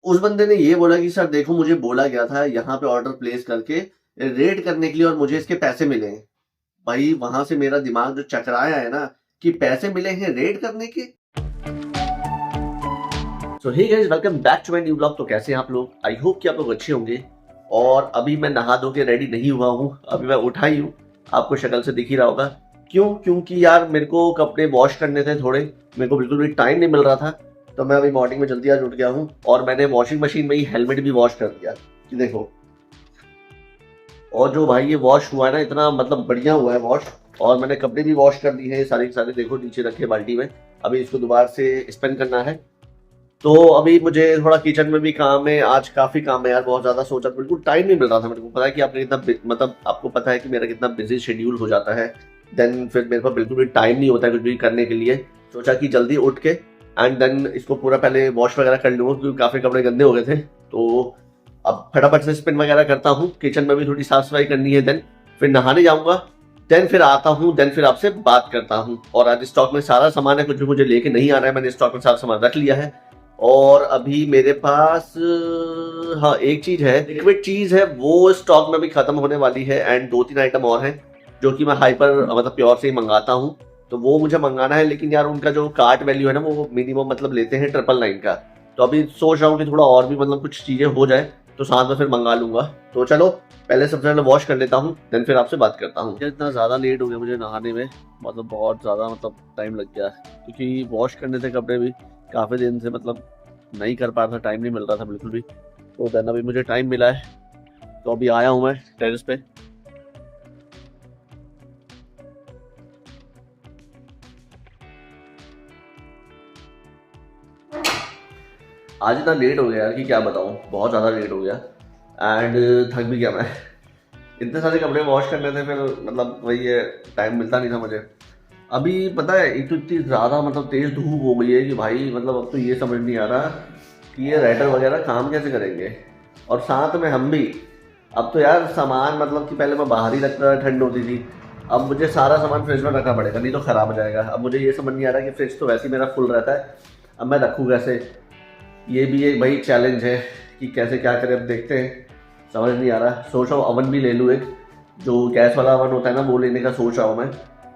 उस बंदे ने ये बोला कि सर देखो मुझे बोला गया था यहाँ पे ऑर्डर प्लेस करके रेट करने के लिए और मुझे इसके पैसे मिले हैं। भाई वहां से मेरा दिमाग जो चकराया है ना कि पैसे मिले हैं रेट करने के। So hey guys, welcome back to my new blog. तो कैसे हैं आप लोग? आई होप कि आप लोग अच्छे होंगे। और अभी मैं नहा धो के रेडी नहीं हुआ हूँ, अभी मैं उठा ही हूँ, आपको शक्ल से दिख ही रहा होगा। क्यों? क्योंकि यार मेरे को कपड़े वॉश करने थे थोड़े, मेरे को बिल्कुल भी टाइम नहीं मिल रहा था। तो मैं अभी मॉर्निंग में जल्दी आज उठ गया हूँ और मैंने वॉशिंग मशीन में ही हेलमेट भी वॉश कर दिया कि देखो। और जो भाई ये वॉश हुआ है ना, इतना मतलब बढ़िया हुआ है वॉश। और मैंने कपड़े भी वॉश कर दिए हैं सारे के सारे, देखो नीचे रखे बाल्टी में। अभी इसको दोबारा से स्पिन करना है। तो अभी मुझे थोड़ा किचन में भी काम है, आज काफी काम है यार, बहुत ज्यादा सोचा, बिल्कुल टाइम नहीं मिल रहा था मेरे को। पता है कि आपने कितना मतलब आपको पता है कि मेरा कितना बिजी शेड्यूल हो जाता है। देन फिर मेरे पास बिल्कुल भी टाइम नहीं होता है कुछ भी करने के लिए। सोचा कि जल्दी उठ के एंड देन इसको पूरा पहले वॉश वगैरह कर लूँगा क्योंकि काफी कपड़े गंदे हो गए थे। तो अब फटाफट से स्पिन वगैरह करता हूँ, किचन में भी थोड़ी साफ सफाई करनी है। देन फिर नहाने जाऊंगा, देन फिर आता हूँ, देन फिर आपसे बात करता हूँ। और आज स्टॉक में सारा सामान है, कुछ भी मुझे लेके नहीं आ रहा है, मैंने स्टॉक में सारा सामान रख लिया है। और अभी मेरे पास हाँ एक चीज है, लिक्विड चीज है, वो स्टॉक में भी खत्म होने वाली है। एंड 2-3 आइटम और हैं जो कि मैं हाइपर मतलब प्योर से ही मंगाता हूँ, तो वो मुझे मंगाना है। लेकिन यार उनका जो कार्ट वैल्यू है ना, वो मिनिमम मतलब लेते हैं 999 का। तो अभी सोच रहा हूँ कि थोड़ा और भी मतलब कुछ चीजें हो जाए तो साथ में फिर मंगा लूंगा। तो चलो पहले सबसे पहले वॉश कर लेता हूँ, देन फिर आपसे बात करता हूँ। इतना ज़्यादा लेट हो गया मुझे नहाने में, मतलब बहुत ज़्यादा मतलब टाइम लग गया क्योंकि वॉश करने थे कपड़े भी काफ़ी दिन से, मतलब नहीं कर पा रहा था, टाइम नहीं मिल रहा था बिल्कुल भी। तो देन अभी मुझे टाइम मिला है, तो अभी आया हूँ मैं टेरेस पे। आज इतना लेट हो गया यार कि क्या बताऊँ, बहुत ज़्यादा लेट हो गया एंड थक भी गया मैं। इतने सारे कपड़े वॉश करने थे, फिर मतलब वही है, टाइम मिलता नहीं था मुझे। अभी पता है एक तो इतनी ज़्यादा मतलब तेज़ धूप हो गई है कि भाई मतलब अब तो ये समझ नहीं आ रहा कि ये राइटर वगैरह काम कैसे करेंगे। और साथ में हम भी। अब तो यार सामान मतलब कि पहले मैं बाहर ही रखता था, ठंड होती थी, अब मुझे सारा सामान फ्रिज में रखना पड़ेगा, नहीं तो ख़राब हो जाएगा। अब मुझे ये समझ नहीं आ रहा कि फ्रिज तो वैसे ही मेरा फुल रहता है, अब मैं रखूँ कैसे। ये भी एक भाई चैलेंज है कि कैसे क्या करें, अब देखते हैं, समझ नहीं आ रहा। सोच रहा हूँ ओवन भी ले लूँ, एक जो गैस वाला ओवन होता है ना, वो लेने का सोच रहा हूँ मैं,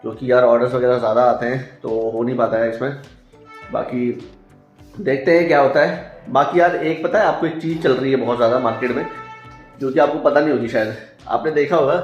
क्योंकि यार ऑर्डर्स वगैरह ज़्यादा आते हैं तो हो नहीं पाता है इसमें। बाकी देखते हैं क्या होता है। बाकी यार एक पता है आपको, एक चीज़ चल रही है बहुत ज़्यादा मार्केट में, जो कि आपको पता नहीं होगी शायद। आपने देखा होगा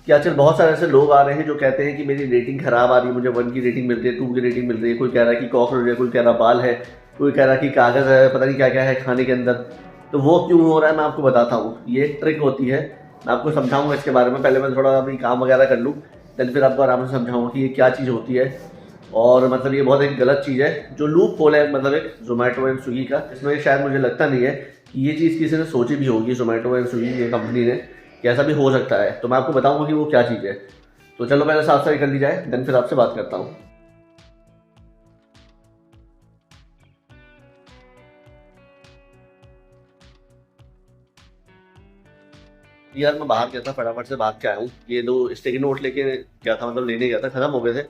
कि आजकल बहुत सारे ऐसे लोग आ रहे हैं जो कहते हैं कि मेरी रेटिंग ख़राब आ रही है, मुझे 1 की रेटिंग मिल रही है, 2 की रेटिंग मिल रही है। कोई कह रहा है कि कॉकरोच है, कोई कह रहा बाल है, कोई कह रहा कि कागज़ है, पता नहीं क्या क्या है खाने के अंदर। तो वो क्यों हो रहा है मैं आपको बताता हूँ। ये एक ट्रिक होती है, मैं आपको समझाऊंगा इसके बारे में। पहले मैं थोड़ा अभी काम वगैरह कर लूँ, देन फिर आपको आराम से समझाऊंगा कि ये क्या चीज़ होती है। और मतलब ये बहुत एक गलत चीज़ है, जो लूप होल है मतलब एक जोमेटो एंड स्विगी का। इसमें शायद मुझे लगता नहीं है कि ये चीज़ किसी ने सोची भी होगी, जोमेटो एंड स्विगी की कंपनी ने, कि ऐसा भी हो सकता है। तो मैं आपको बताऊंगा कि वो क्या चीज़ है। तो चलो पहले साफ सफाई कर ली जाए, देन फिर आपसे बात करता हूँ। यार मैं बाहर गया था, फटाफट से भाग के आया हूँ। ये 2 स्टिकी नोट लेके गया था, मतलब लेने गया था, खत्म हो गए थे,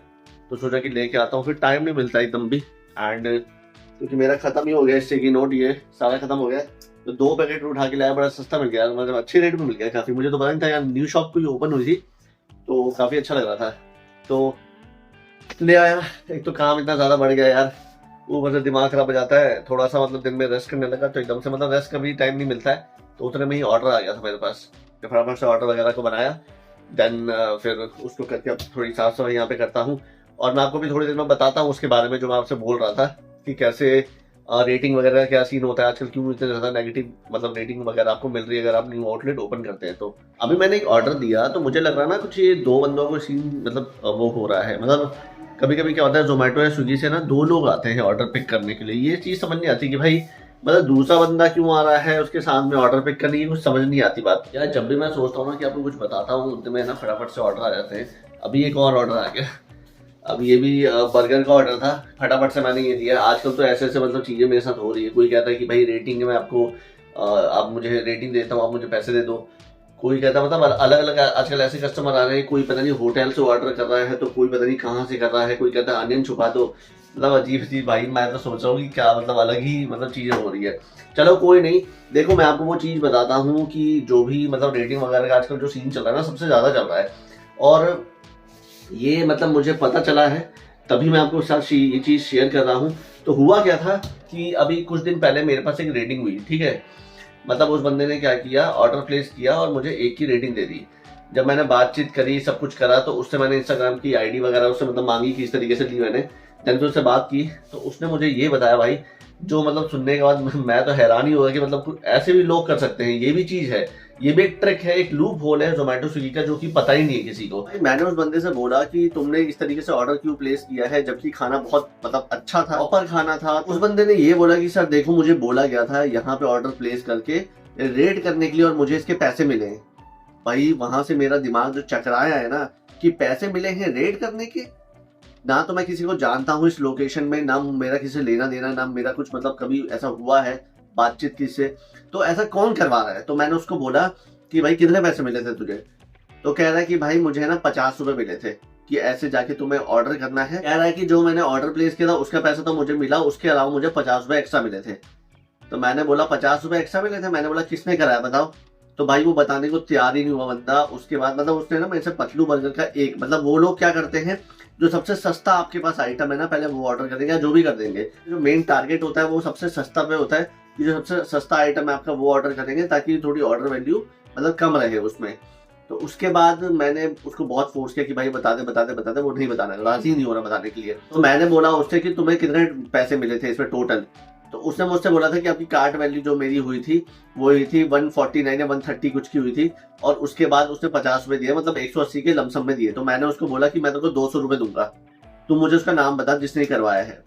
तो सोचा कि लेके आता हूँ, फिर टाइम नहीं मिलता एकदम भी। एंड क्योंकि मेरा खत्म ही हो गया स्टिकी नोट, ये सारा खत्म हो गया, तो 2 पैकेट उठा के लाया, बड़ा सस्ता मिल गया, मतलब अच्छे रेट में मिल गया काफ़ी। मुझे तो पता नहीं था यार, न्यू शॉप कोई ओपन हुई थी तो काफ़ी अच्छा लग रहा था, तो ले आया। एक तो काम इतना ज़्यादा बढ़ गया यार, ऊपर से दिमाग खराब हो जाता है थोड़ा सा, मतलब दिन में रेस्ट करने लगा तो एकदम से मतलब रेस्ट का भी टाइम नहीं मिलता है। तो उतने में ही ऑर्डर आ गया था मेरे पास, तो फटाफट से ऑर्डर वगैरह को बनाया। देन फिर उसको करके अब थोड़ी साफ सफाई यहाँ पे करता हूँ। और मैं आपको भी थोड़ी देर में बताता हूँ उसके बारे में, जो मैं आपसे बोल रहा था कि कैसे रेटिंग वगैरह क्या सीन होता है आजकल, क्यों इतने ज़्यादा नेगेटिव मतलब रेटिंग वगैरह आपको मिल रही है अगर आप न्यू आउटलेट ओपन करते हैं। तो अभी मैंने एक ऑर्डर दिया, तो मुझे लग रहा ना कुछ ये 2 बंदों को सीन मतलब वो हो रहा है। मतलब कभी कभी क्या होता है, जोमेटो या स्विगी से ना 2 लोग आते हैं ऑर्डर पिक करने के लिए। ये चीज़ समझ नहीं आती कि भाई मतलब दूसरा बंदा क्यों आ रहा है उसके साथ में ऑर्डर पिक करने की, कुछ समझ नहीं आती बात यार। जब भी मैं सोचता हूँ ना कि आपको कुछ बताता हूँ, उतने में ना फटाफट से ऑर्डर आ जाते हैं। अभी एक और ऑर्डर आ गया, अब ये भी बर्गर का ऑर्डर था, फटाफट से मैंने ये दिया। आजकल तो ऐसे ऐसे मतलब चीज़ें मेरे साथ हो रही है। कोई कहता है कि भाई रेटिंग में आपको आप मुझे रेटिंग देता हूँ, आप मुझे पैसे दे दो। कोई कहता है मतलब अलग अलग आजकल ऐसे कस्टमर आ रहे हैं, कोई पता नहीं होटल से ऑर्डर कर रहा है, तो कोई पता नहीं कहाँ से कर रहा है, कोई कहता है अनियन छुपा दो, मतलब अजीब अजीब भाई, मैं तो सोच रहा हूँ कि क्या मतलब अलग ही मतलब चीजें हो रही है। चलो कोई नहीं, देखो मैं आपको वो चीज बताता हूँ कि जो भी मतलब रेटिंग वगैरह का आजकल जो सीन चल रहा है ना, सबसे ज्यादा चल रहा है। और ये मतलब मुझे पता चला है, तभी मैं आपको साथ ये चीज शेयर कर रहा हूँ। तो हुआ क्या था कि अभी कुछ दिन पहले मेरे पास एक रेटिंग हुई, ठीक है। मतलब उस बंदे ने क्या किया, ऑर्डर प्लेस किया और मुझे एक की रेटिंग दे दी। जब मैंने बातचीत करी, सब कुछ करा, तो उससे मैंने इंस्टाग्राम की आईडी वगैरह उससे मतलब मांगी कि इस तरीके से ली मैंने। जब से उससे बात की तो उसने मुझे ये बताया भाई, जो मतलब सुनने के बाद मैं तो हैरान ही हो गया कि मतलब कुछ ऐसे भी लोग कर सकते हैं, ये भी चीज है। ये भी एक ट्रिक है, एक लूप होल है जोमेटो स्विगी का, जो कि पता ही नहीं है किसी को। भाई मैंने उस बंदे से बोला कि तुमने इस तरीके से ऑर्डर क्यों प्लेस किया है, जबकि खाना बहुत मतलब अच्छा था, प्रॉपर खाना था। उस बंदे ने ये बोला कि सर देखो, मुझे बोला गया था यहाँ पे ऑर्डर प्लेस करके रेट करने के लिए और मुझे इसके पैसे मिले हैं। भाई वहां से मेरा दिमाग जो चकराया है ना, कि पैसे मिले हैं रेट करने के। ना तो मैं किसी को जानता हूँ इस लोकेशन में, ना मेरा किसी से लेना देना, ना मेरा कुछ मतलब कभी ऐसा हुआ है बातचीत किससे। तो ऐसा कौन करवा रहा है। तो मैंने उसको बोला कि भाई कितने पैसे मिले थे तुझे। तो कह रहा है कि भाई मुझे ना 50 रुपए मिले थे, कि ऐसे जाके तुम्हें ऑर्डर करना है। कह रहा है कि जो मैंने ऑर्डर प्लेस किया था उसका पैसा तो मुझे मिला, उसके अलावा मुझे 50 रुपए एक्स्ट्रा मिले थे। तो मैंने बोला 50 रुपए एक्स्ट्रा मिले थे, मैंने बोला किसने कराया बताओ। तो भाई वो बताने को तैयार ही नहीं हुआ बंदा। उसके बाद मतलब उसने ना मेरे से पतलू बर्गर का एक, मतलब वो लोग क्या करते हैं, जो सबसे सस्ता आपके पास आइटम है ना, पहले वो ऑर्डर करेंगे या जो भी कर देंगे। जो मेन टारगेट होता है वो सबसे सस्ता पे होता है, कि जो सबसे सस्ता आइटम है आपका वो ऑर्डर करेंगे, ताकि थोड़ी ऑर्डर वैल्यू मतलब कम रहे उसमें। तो उसके बाद मैंने उसको बहुत फोर्स किया कि भाई बता दे बता दे बता दे, वो नहीं बताना, राजी नहीं हो रहा बताने के लिए। तो मैंने बोला उससे कि तुम्हें कितने पैसे मिले थे इसमें टोटल। तो उसने मुझसे बोला था कि आपकी कार्ट वैल्यू जो मेरी हुई थी वो हुई थी 149 या 130 कुछ की हुई थी, और उसके बाद उसने 50 रुपए दिए, मतलब 180 के लमसम में दिए। तो मैंने उसको बोला कि मैं तुमको 200 रुपए दूंगा, तुम मुझे उसका नाम बता जिसने करवाया है।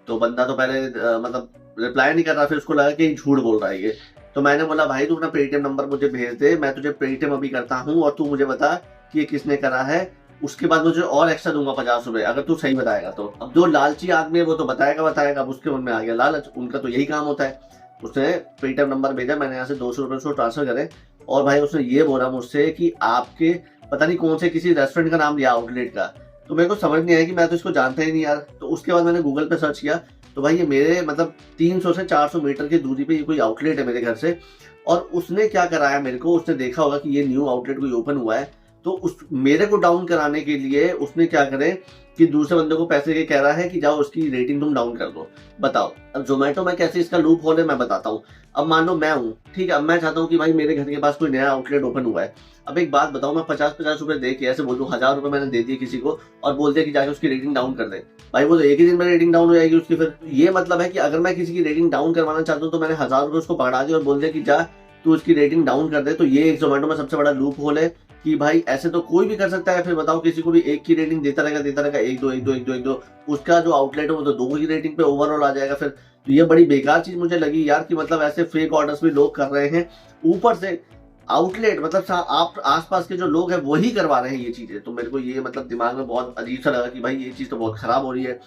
तो बंदा तो पहले मतलब रिप्लाई नहीं कर रहा, फिर उसको लगा कि झूठ बोल रहा है ये। तो मैंने बोला भाई तू अपना पेटीएम नंबर मुझे भेज दे, मैं तुझे पेटीएम अभी करता हूँ, और तू मुझे बता कि ये किसने करा है। उसके बाद मुझे और एक्स्ट्रा दूंगा 50 रुपए, अगर तू सही बताएगा तो। अब जो लालची आदमी है वो तो बताएगा बताएगा, अब उसके मन में आ गया लालच, उनका तो यही काम होता है। उसने पेटीएम नंबर भेजा, मैंने यहाँ से 200 रुपए उसको ट्रांसफर करे। और भाई उसने ये बोला मुझसे कि आपके पता नहीं कौन से किसी रेस्टोरेंट का नाम लिया, आउटलेट का। तो मेरे को समझ नहीं आया कि मैं तो इसको जानता ही नहीं यार। तो उसके बाद मैंने गूगल पे सर्च किया, तो भाई ये मेरे मतलब 300 से 400 मीटर की दूरी पे ये कोई आउटलेट है मेरे घर से। और उसने क्या कराया मेरे को, उसने देखा होगा कि ये न्यू आउटलेट कोई ओपन हुआ है, तो उस मेरे को डाउन कराने के लिए उसने क्या करे कि दूसरे बंदे को पैसे के कह रहा है कि जाओ उसकी रेटिंग तुम डाउन कर दो। बताओ अब जोमेटो में कैसे इसका लूप होल है मैं बताता हूँ। अब मान लो मैं हूँ, ठीक है, अब मैं चाहता हूँ कि भाई मेरे घर के पास कोई नया आउटलेट ओपन हुआ है। अब एक बात बताओ, मैं 50-50 रुपए दे के ऐसे बोल दूं, 1000 रुपए मैंने दे दिए किसी को और बोल दिया कि जाके उसकी रेटिंग डाउन कर दे, भाई वो तो एक ही दिन में रेटिंग डाउन हो जाएगी उसकी। फिर ये मतलब है कि अगर मैं किसी की रेटिंग डाउन करवाना चाहता हूँ तो मैंने 1000 रुपए उसको पकड़ा दिया और बोल दिया कि जा तू उसकी रेटिंग डाउन कर दे। तो ये एक जोमेटो में सबसे बड़ा लूप होल है कि भाई ऐसे तो कोई भी कर सकता है। फिर बताओ किसी को भी एक की रेटिंग देता रहेगा, एक दो एक दो एक दो एक दो, उसका जो आउटलेट है वो तो दो की रेटिंग पे ओवरऑल आ जाएगा फिर। तो ये बड़ी बेकार चीज मुझे लगी यार, कि मतलब ऐसे फेक ऑर्डर्स भी लोग कर रहे हैं, ऊपर से आउटलेट मतलब आप आसपास के जो लोग हैं वही करवा रहे हैं ये चीजें। तो मेरे को ये मतलब दिमाग में बहुत अजीब सा लगा कि भाई ये चीज तो बहुत खराब हो रही है।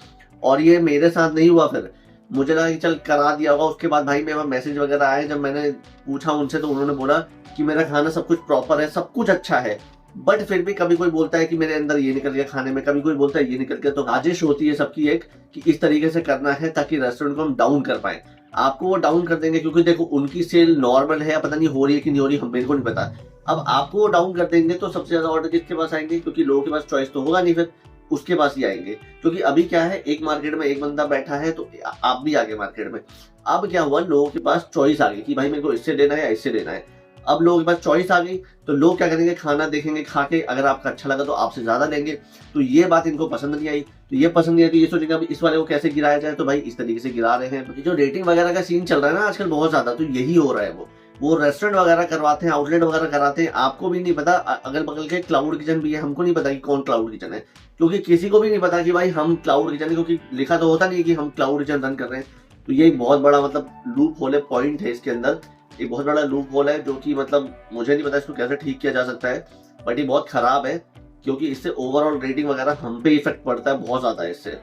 और ये मेरे साथ नहीं हुआ, फिर मुझे लगा कि चल करा दिया होगा। उसके बाद भाई मेरा मैसेज वगैरह आए, जब मैंने पूछा उनसे तो उन्होंने बोला कि मेरा खाना सब कुछ प्रॉपर है, सब कुछ अच्छा है, बट फिर भी कभी कोई बोलता है कि मेरे अंदर ये निकल गया खाने में, कभी कोई बोलता है ये निकल गया। तो साजिश होती है सबकी एक, कि इस तरीके से करना है ताकि रेस्टोरेंट को हम डाउन कर पाए। आपको वो डाउन कर देंगे क्योंकि देखो उनकी सेल नॉर्मल है या पता नहीं हो रही है कि नहीं हो रही, मेरे को नहीं पता। अब आपको वो डाउन कर देंगे तो सबसे ज्यादा ऑर्डर किसके पास आएंगे, क्योंकि लोगों के पास चॉइस तो होगा नहीं, फिर उसके पास ही आएंगे। क्योंकि अभी क्या है, एक मार्केट में एक बंदा बैठा है तो आप भी आगे मार्केट में। अब क्या हुआ, लोगों के पास चॉइस आ गई कि भाई मेरे को इससे लेना है या इससे लेना है। अब लोगों के पास चॉइस आ गई तो लोग क्या करेंगे, खाना देखेंगे, खा के अगर आपका अच्छा लगा तो आपसे ज्यादा लेंगे। तो ये बात इनको पसंद नहीं आई, तो ये पसंद नहीं आई तो ये सोचेंगे अब इस वाले को कैसे गिराया जाए, तो भाई इस तरीके से गिरा रहे हैं। तो जो रेटिंग वगैरह का सीन चल रहा है ना आजकल बहुत ज्यादा, तो यही हो रहा है। वो रेस्टोरेंट वगैरह करवाते हैं, आउटलेट वगैरह कराते हैं, आपको भी नहीं पता, अगल बगल के क्लाउड किचन भी है, हमको नहीं पता कि कौन क्लाउड किचन है, क्योंकि किसी को भी नहीं पता कि भाई हम क्लाउड किचन है, क्योंकि लिखा तो होता नहीं है कि हम क्लाउड किचन रन कर रहे हैं। तो ये एक बहुत बड़ा मतलब लूप होल है, पॉइंट है इसके अंदर, एक बहुत बड़ा लूप होल है, जो कि मतलब मुझे नहीं पता इसको कैसे ठीक किया जा सकता है, बट ये बहुत खराब है, क्योंकि इससे ओवरऑल रेटिंग वगैरह हम पे इफेक्ट पड़ता है बहुत ज्यादा इससे।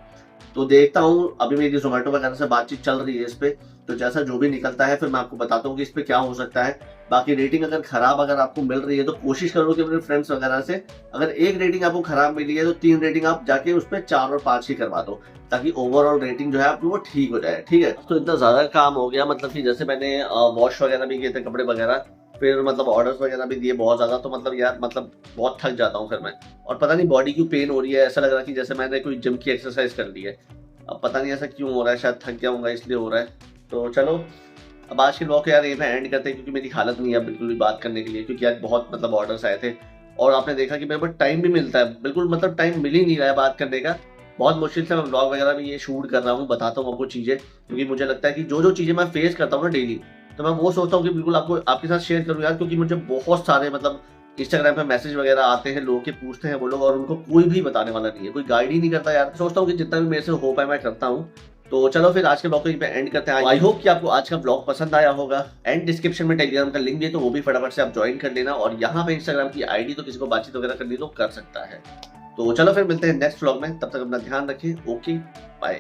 तो देखता हूँ, अभी मेरी जोमेटो वगैरह से बातचीत चल रही है इस पे, तो जैसा जो भी निकलता है फिर मैं आपको बताता हूँ कि इस पे क्या हो सकता है। बाकी रेटिंग अगर खराब अगर आपको मिल रही है तो कोशिश करो कि अपने फ्रेंड्स वगैरह से, अगर एक रेटिंग आपको खराब मिली है तो 3 रेटिंग आप जाके उस पर 4 और 5 ही करवा दो, ताकि ओवरऑल रेटिंग जो है आपकी वो ठीक हो जाए। ठीक है, तो इतना ज्यादा काम हो गया, मतलब कि जैसे मैंने वॉश वगैरह भी किए थे कपड़े वगैरह, फिर मतलब ऑर्डर्स वगैरह भी दिए बहुत ज्यादा, तो मतलब यार मतलब बहुत थक जाता हूँ फिर मैं। और पता नहीं बॉडी क्यों पेन हो रही है, ऐसा लग रहा है कि जैसे मैंने कोई जिम की एक्सरसाइज कर ली है। अब पता नहीं ऐसा क्यों हो रहा है, शायद थक गया हूँ इसलिए हो रहा है। तो चलो अब आज के ब्लॉग को यार ये मैं एंड करते हैं, क्योंकि मेरी हालत नहीं है बिल्कुल भी बात करने के लिए, क्योंकि आज बहुत मतलब ऑर्डर्स आए थे और आपने देखा कि मेरे पास टाइम भी मिलता है, बिल्कुल मतलब टाइम मिल ही नहीं रहा है बात करने का। बहुत मुश्किल से मैं ब्लॉग वगैरह भी ये शूट कर रहा हूँ, बताता हूँ आपको चीज़ें, क्योंकि मुझे लगता है कि जो जो चीज़ें मैं फेस करता हूँ ना डेली, तो मैं वो सोचता हूँ कि बिल्कुल आपको आपके साथ शेयर करूँ यार, क्योंकि मुझे बहुत सारे मतलब इंस्टाग्राम पे मैसेज वगैरह आते हैं, लोग के पूछते हैं वो लोग, और उनको कोई भी बताने वाला नहीं है, कोई गाइड ही नहीं करता यार। सोचता हूँ कि जितना भी मेरे से हो पाए मैं करता हूँ। तो चलो फिर आज के ब्लॉग को यहीं पे एंड करते हैं। आई होप कि आपको आज का ब्लॉग पसंद आया होगा। एंड डिस्क्रिप्शन में टेलीग्राम का लिंक भी है, तो वो भी फटाफट से आप ज्वाइन कर लेना, और यहाँ पे इंस्टाग्राम की आईडी, तो किसी को बातचीत वगैरह करनी तो कर सकता है। तो चलो फिर मिलते हैं नेक्स्ट ब्लॉग में, तब तक अपना ध्यान रखें। Okay, bye.